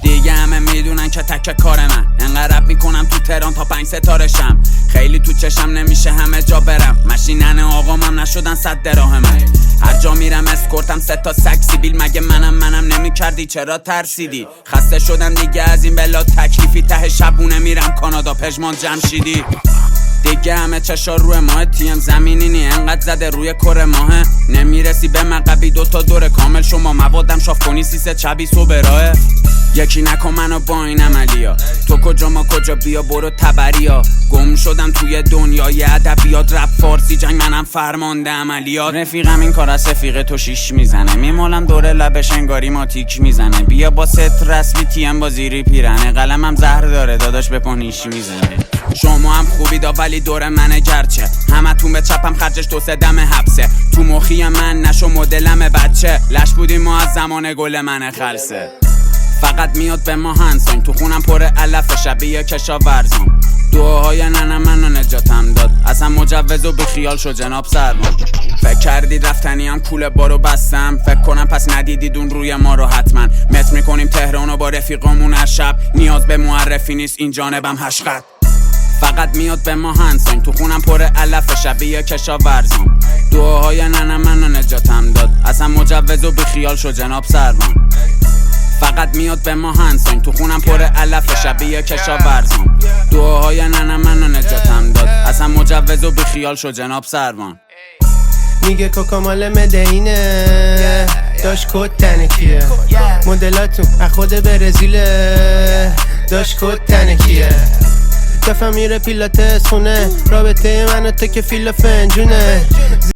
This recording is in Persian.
دیگه همه میدونن که تک کار من انقدر رپ میکنم تو تهران تا 5 ستاره شم. خیلی تو چشم نمیشه همه جا برم. ماشینن آقامم نشدن 100 دراهم من. هر جا میرم اسکورتم 3 تا سگ سیبیل. مگه منم نمیکردی چرا ترسیدی؟ خسته شدم دیگه از این بلا تکلیفی. ته شبونه میرم کانادا پژمان جمشیدی. دیگه همه چشا روی ماه تیم زمینینی انقدر زده روی کره ماهه. نمیرسی به مقبی 2 تا دور کامل شما موادم شاف کنی 3 چبی صبح راهه. یکی نکن منو با این عملیا. تو کجا ما کجا بیا برو تبریا. گم شدم توی دنیای ادبیات رپ فارسی جنگ منم فرمانده عملیات. رفیقم این کار از رفیق تو شیش میزنه. میمالم دور لبش انگاری ما تیک میزنه. بیا با ست رسمی تیم با زیری پیرنه. قلمم زهر داره داداش به پانیش میزنه. شما هم خوبید ولی دور منه گرچه همتون به چپم خرجش 2-3 دم حبسه. تو مخی من نشو مدلم بچه. لش بودیم ما از زمان گل منه خلصه. فقط میاد به ما هنسان تو خونم پر علف شبیه کشاورزان. دعاهای ننم منو نجاتم داد. اصلا مجوز و بیخیال شو جناب سرمان. فکر کردید رفتنی هم کوله بارو بستم. فکر کنم پس ندیدید اون روی ما رو حتما. مت میکنیم تهرانو با رفیقامون هر شب. نیاز به معرفی نیست این جانبم هشقد. فقط میاد به ما هنسان تو خونم پر علف شبیه کشاورزان. دعاهای ننم منو نجاتم داد. اصلا مجوز و بیخیال شو جناب سرمان. فقط میاد به ما هنسان تو خونم پر علف شبیه کشاورزان. دعاهای ننم منو نجاتم داد. اصلا مجوز و بیخیال شو جناب سرمان. میگه کوکا مال مدینه داشت کد تنکیه. مدلاتون اخود برزیله داشت کد تنکیه. کفم میره پیلاتس خونه. رابطه من و تو که فیل و فنجونه.